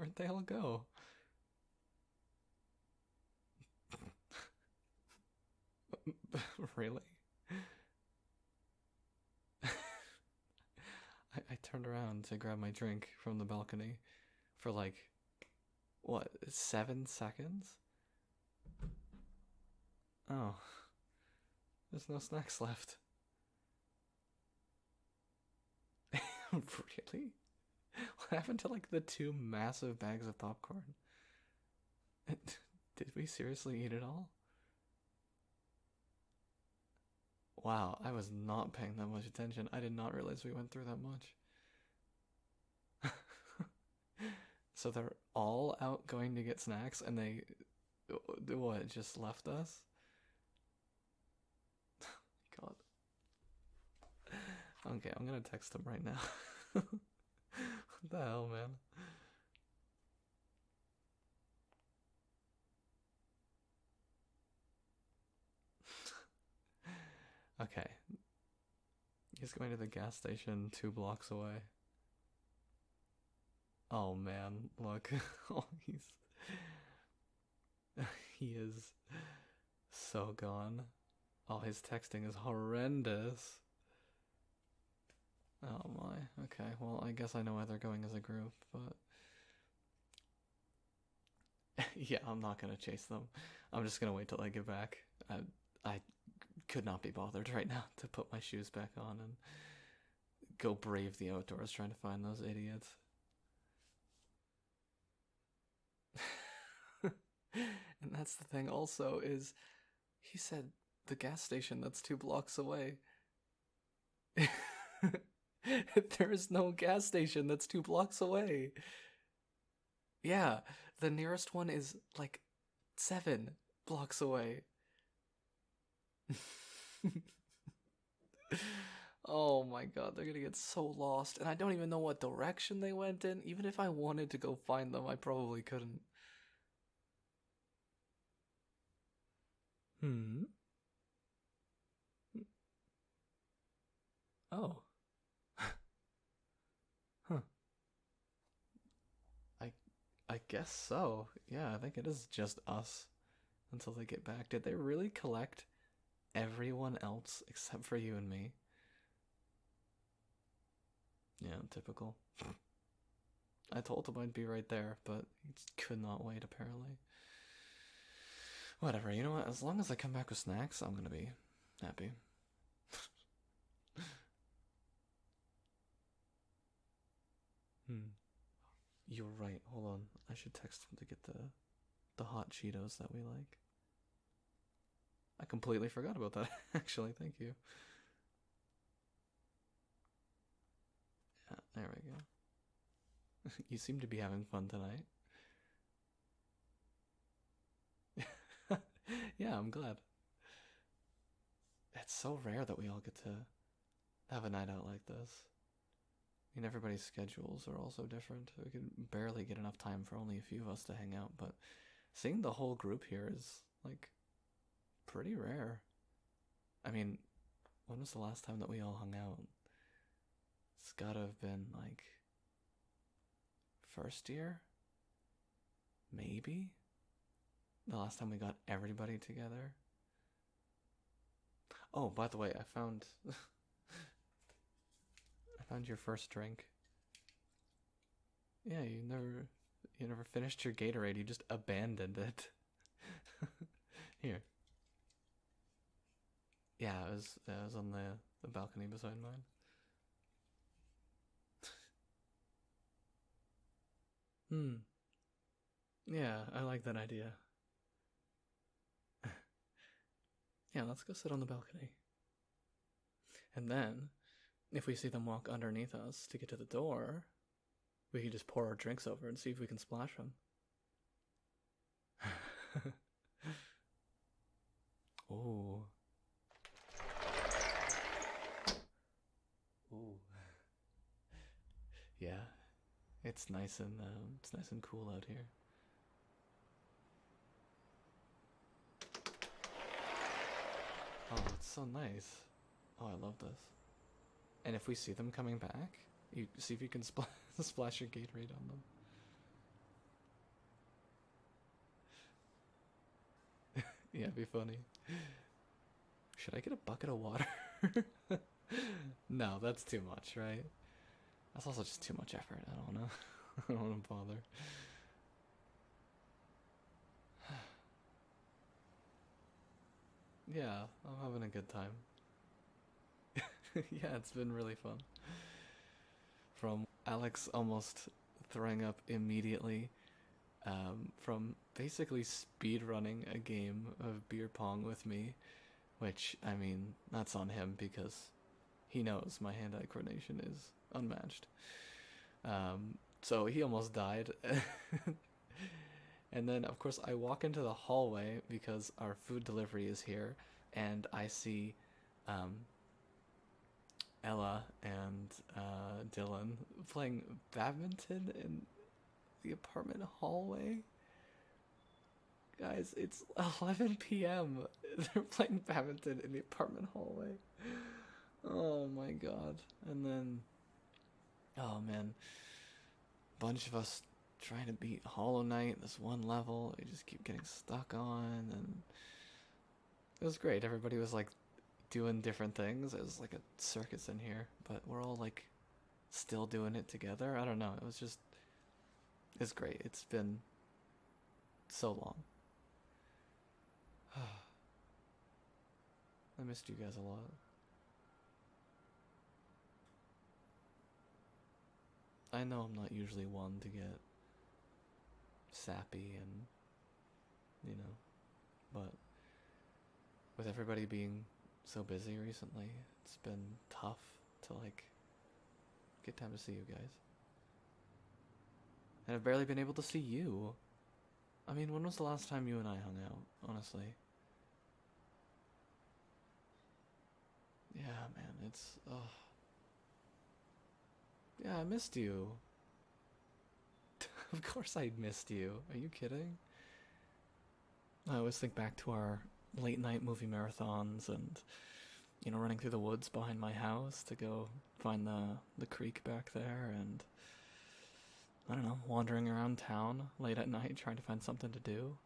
Where'd they all go? Really? I turned around to grab my drink from the balcony for like, what, 7 seconds? Oh, there's no snacks left. Really? What happened to like the 2 massive bags of popcorn? Did we seriously eat it all? Wow, I was not paying that much attention. I did not realize we went through that much. So they're all out going to get snacks and they, what, just left us? God. Okay, I'm gonna text them right now. What the hell, man? Okay. He's going to the gas station 2 blocks away. Oh man, look. Oh, he is so gone. Oh, his texting is horrendous. Oh my. Okay, well, I guess I know why they're going as a group, but yeah, I'm not gonna chase them. I'm just gonna wait till I get back. I could not be bothered right now to put my shoes back on and go brave the outdoors trying to find those idiots. And that's the thing also is he said the gas station that's 2 blocks away. There is no gas station that's 2 blocks away. Yeah, the nearest one is like 7 blocks away. Oh my god, they're gonna get so lost, and I don't even know what direction they went in. Even if I wanted to go find them, I probably couldn't. Hmm. Oh. Huh. I I guess so. Yeah, I think it is just us until they get back. Did they really collect everyone else except for you and me? Yeah, typical. I told him I'd be right there, but he could not wait apparently. Whatever, you know what? As long as I come back with snacks, I'm gonna be happy. Hmm. You're right. Hold on. I should text him to get the hot Cheetos that we like. I completely forgot about that. Actually, thank you. Yeah, there we go. You seem to be having fun tonight. Yeah, I'm glad. It's so rare that we all get to have a night out like this. I mean, everybody's schedules are also different. We can barely get enough time for only a few of us to hang out, but seeing the whole group here is, like, pretty rare. I mean, when was the last time that we all hung out? It's gotta have been, like, first year? Maybe? The last time we got everybody together? Oh, by the way, I found I found your first drink. Yeah, you never finished your Gatorade, you just abandoned it. Here. Yeah, it was on the balcony beside mine. Hmm. Yeah, I like that idea. Yeah, let's go sit on the balcony. And then, if we see them walk underneath us to get to the door, we can just pour our drinks over and see if we can splash them. Oh. Ooh. Yeah, it's nice and cool out here. Oh, it's so nice. Oh, I love this. And if we see them coming back, you see if you can splash your Gatorade on them. Yeah, it'd be funny. Should I get a bucket of water? No, that's too much, right? That's also just too much effort. I don't wanna I don't wanna bother. Yeah, I'm having a good time. Yeah, it's been really fun. From Alex almost throwing up immediately, from basically speed running a game of beer pong with me, which, I mean, that's on him because he knows my hand-eye coordination is unmatched. So he almost died. And then, of course, I walk into the hallway because our food delivery is here, and I see um, Ella and Dylan playing badminton in the apartment hallway. Guys, it's 11 p.m. They're playing badminton in the apartment hallway. Oh my god. And then, oh man, bunch of us trying to beat Hollow Knight, this one level we just keep getting stuck on, and it was great. Everybody was like doing different things. It was like a circus in here, but we're all like still doing it together. I don't know. It's great. It's been so long. I missed you guys a lot. I know I'm not usually one to get sappy and, but with everybody being so busy recently, it's been tough to like get time to see you guys. And I've barely been able to see you. I mean, when was the last time you and I hung out, honestly? Yeah, man, it's, oh. Yeah, I missed you. Of course I missed you. Are you kidding? I always think back to our late night movie marathons and, running through the woods behind my house to go find the creek back there, and I don't know, wandering around town late at night trying to find something to do.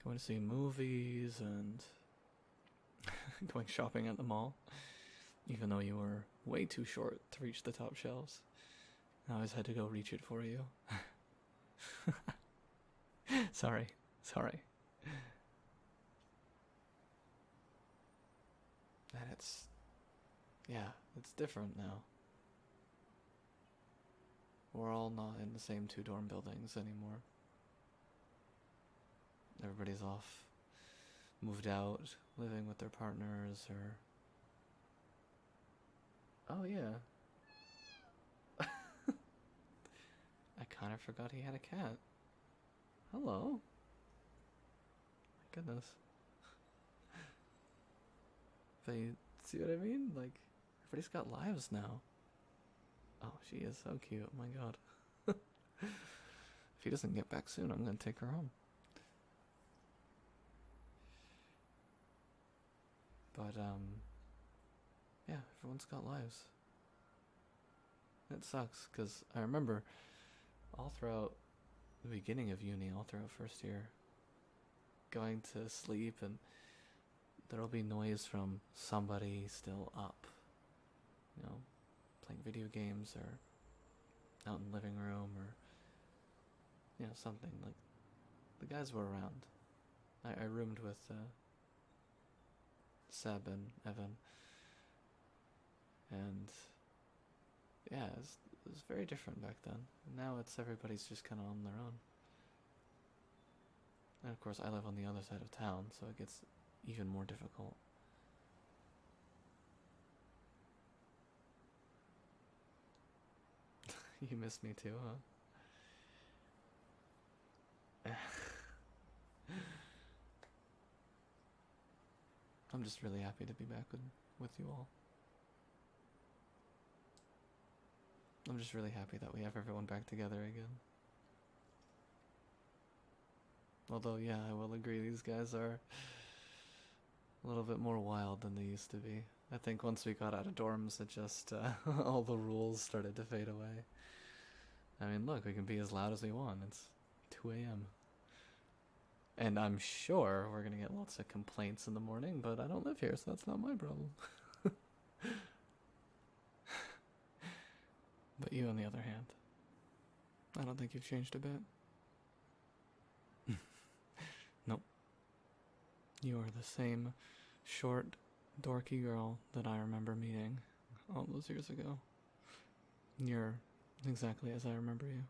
Going to see movies and going shopping at the mall, even though you were way too short to reach the top shelves. I always had to go reach it for you. Sorry. And it's different now. We're all not in the same two dorm buildings anymore. Everybody's off, moved out, living with their partners, or... Oh yeah. I kind of forgot he had a cat. Hello. My goodness. But you see what I mean? Like, everybody's got lives now. Oh, she is so cute. Oh my god. If he doesn't get back soon, I'm gonna take her home. But, yeah, everyone's got lives. It sucks, because I remember all throughout the beginning of uni, all throughout first year, going to sleep, and there'll be noise from somebody still up, playing video games or out in the living room, or something. Like, the guys were around. I roomed with Seb and Evan, and yeah, it was very different back then. Now everybody's just kind of on their own. And of course, I live on the other side of town, so it gets even more difficult. You miss me too, huh? I'm just really happy to be back with you all. I'm just really happy that we have everyone back together again. Although, yeah, I will agree, these guys are a little bit more wild than they used to be. I think once we got out of dorms, it just, all the rules started to fade away. I mean, look, we can be as loud as we want. It's 2 a.m. And I'm sure we're gonna get lots of complaints in the morning, but I don't live here, so that's not my problem. But you, on the other hand, I don't think you've changed a bit. Nope. You are the same short, dorky girl that I remember meeting all those years ago. You're exactly as I remember you.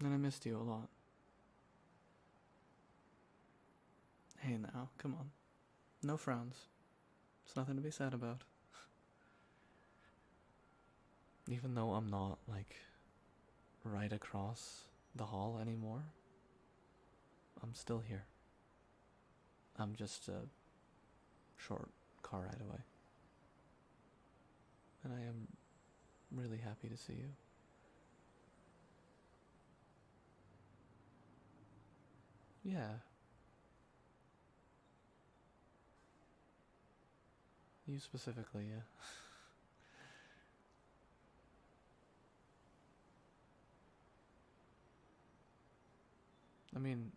And I missed you a lot. Hey now, come on. No frowns. It's nothing to be sad about. Even though I'm not, like, right across the hall anymore, I'm still here. I'm just a short car ride away. And I am really happy to see you. Yeah. You specifically, yeah. I mean,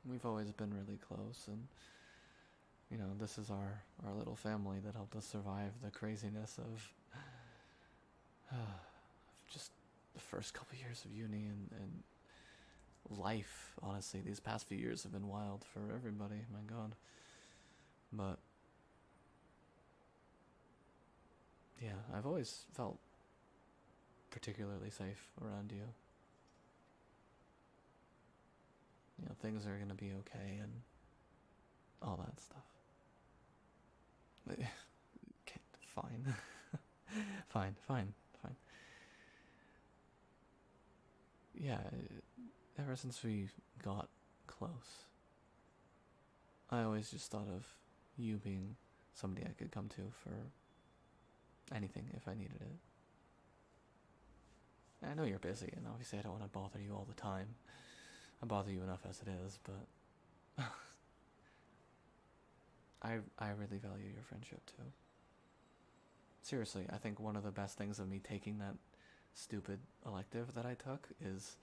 we've always been really close, and, you know, this is our little family that helped us survive the craziness of just the first couple years of uni and life. Honestly, these past few years have been wild for everybody, my god. But yeah, I've always felt particularly safe around you. You know, things are gonna be okay and all that stuff. Okay, fine. fine. Yeah, ever since we got close, I always just thought of you being somebody I could come to for anything if I needed it. I know you're busy, and obviously I don't want to bother you all the time. I bother you enough as it is, but I really value your friendship too. Seriously, I think one of the best things of me taking that stupid elective that I took is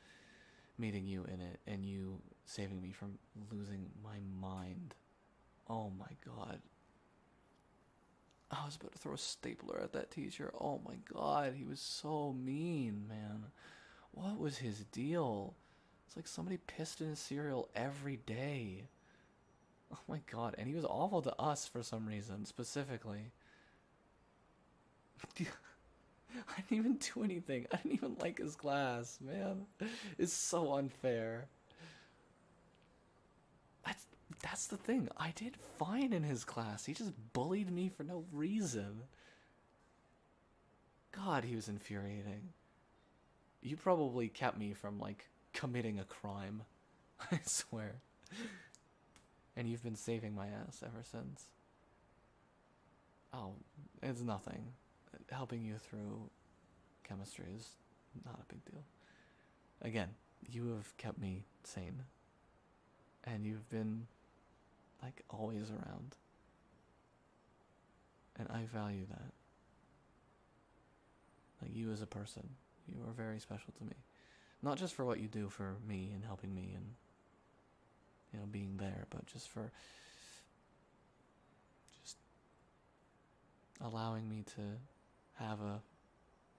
meeting you in it and you saving me from losing my mind. Oh my god. I was about to throw a stapler at that teacher. Oh my god, he was so mean, man. What was his deal? It's like somebody pissed in his cereal every day. Oh my god, and he was awful to us for some reason, specifically. I didn't even do anything. I didn't even like his class, man. It's so unfair. That's the thing. I did fine in his class. He just bullied me for no reason. God, he was infuriating. You probably kept me from, like, committing a crime. I swear. And you've been saving my ass ever since. Oh, it's nothing. Helping you through chemistry is not a big deal. Again, you have kept me sane. And you've been, like, always around. And I value that. Like, you as a person, you are very special to me. Not just for what you do for me and helping me and, you know, being there, but just for just allowing me to have a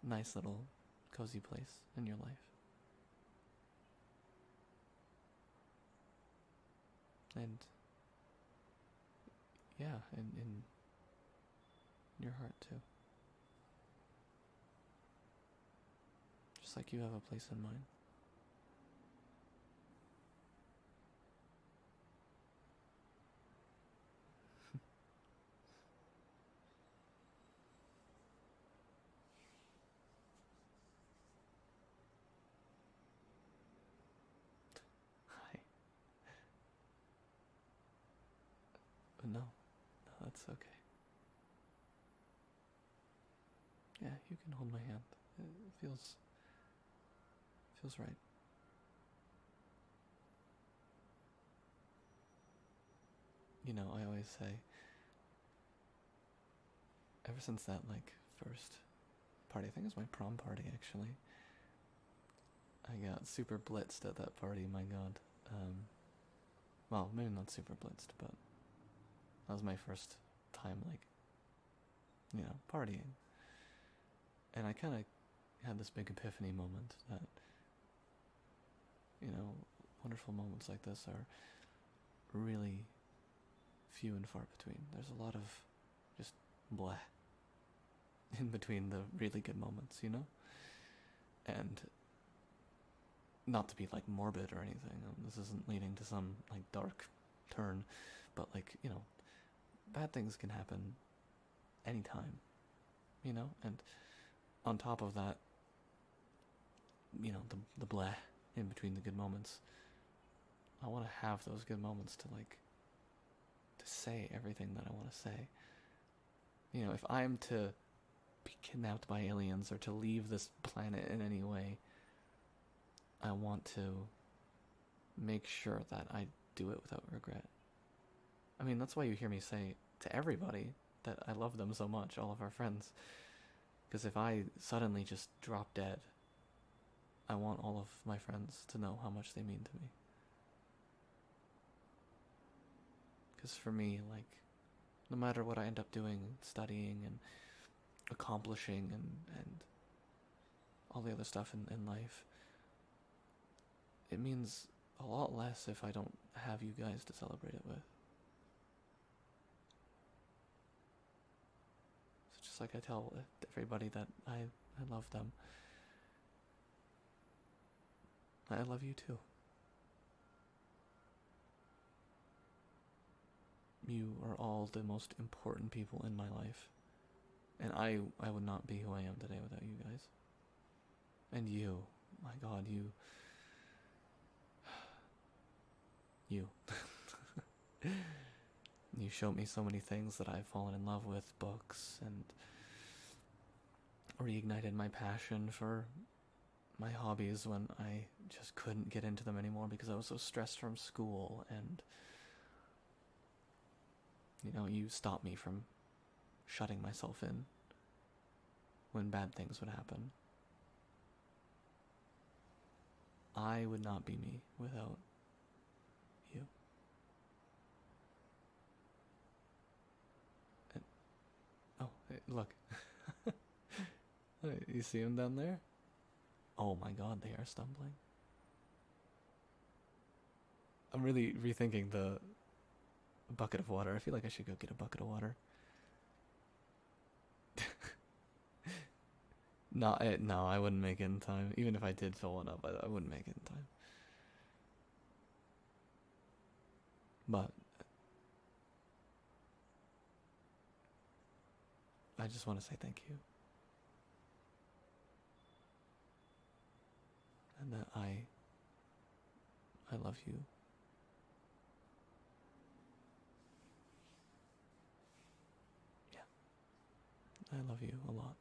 nice little cozy place in your life. And yeah, in your heart too. Just like you have a place in mine. Hi. But no, that's okay. Yeah, you can hold my hand. It feels right. You know, I always say, ever since that, like, first party, I think it was my prom party, actually. I got super blitzed at that party, my god. Um, well, maybe not super blitzed, but that was my first time, like, partying. And I kind of had this big epiphany moment that, wonderful moments like this are really few and far between. There's a lot of just blah in between the really good moments, And not to be like morbid or anything, this isn't leading to some like dark turn, but like, bad things can happen anytime, and on top of that, the blah in between the good moments, I want to have those good moments to say everything that I want to say. If I'm to be kidnapped by aliens or to leave this planet in any way, I want to make sure that I do it without regret. I mean, that's why you hear me say to everybody that I love them so much, all of our friends. Because if I suddenly just drop dead, I want all of my friends to know how much they mean to me. Because for me, like, no matter what I end up doing, studying and accomplishing and all the other stuff in life, it means a lot less if I don't have you guys to celebrate it with. So just like I tell everybody that I love them, I love you too. You are all the most important people in my life. And I would not be who I am today without you guys. And you, my God, you. You showed me so many things that I've fallen in love with, books, and reignited my passion for my hobbies when I just couldn't get into them anymore because I was so stressed from school, and you stopped me from shutting myself in when bad things would happen. I would not be me without you. And, hey, look. You see him down there? Oh my God, they are stumbling. I'm really rethinking the bucket of water. I feel like I should go get a bucket of water. No, I wouldn't make it in time. Even if I did fill one up, I wouldn't make it in time. But I just want to say thank you. And that I love you. Yeah. I love you a lot.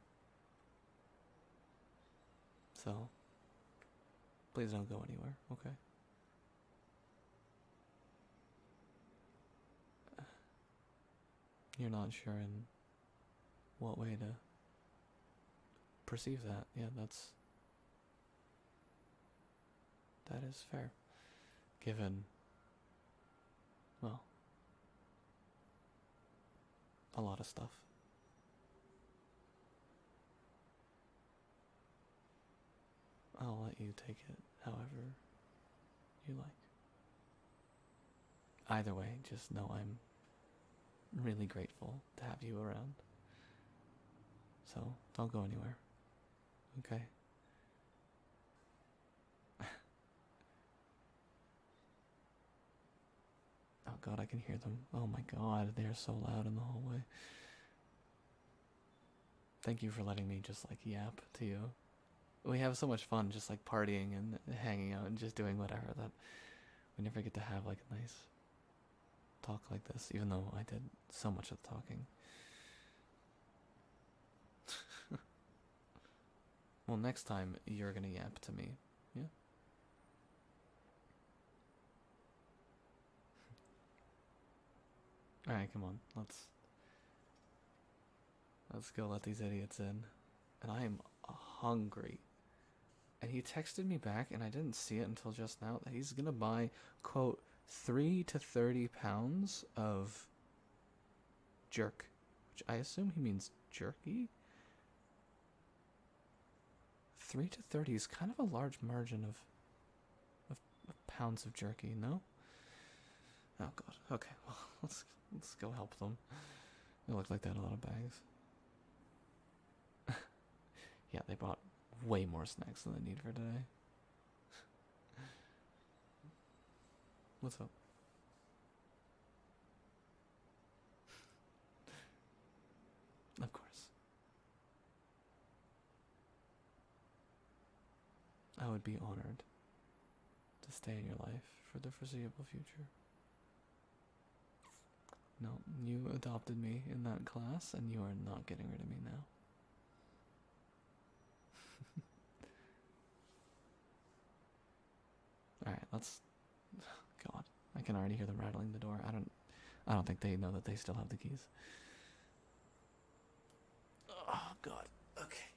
So, please don't go anywhere, okay? You're not sure in what way to perceive that. Yeah, that is fair. Given, well, a lot of stuff. I'll let you take it however you like. Either way, just know I'm really grateful to have you around. So, don't go anywhere. Okay? Oh God, I can hear them. Oh my God, they are so loud in the hallway. Thank you for letting me just yap to you. We have so much fun just partying and hanging out and just doing whatever that we never get to have a nice talk like this, even though I did so much of the talking. Well, next time you're gonna yap to me, yeah? Alright, come on, let's go let these idiots in. And I am hungry. And he texted me back, and I didn't see it until just now, that he's gonna buy, quote, 3 to 30 pounds of jerk, which I assume he means jerky. 3 to 30 is kind of a large margin of pounds of jerky, no? Oh god. Okay, well, let's go help them. They look like they had a lot of bags. Yeah, they bought way more snacks than they need for today. What's up? Of course. I would be honored to stay in your life for the foreseeable future. No, you adopted me in that class, and you are not getting rid of me now. Alright, let's... God, I can already hear them rattling the door. I don't think they know that they still have the keys. Oh, God. Okay.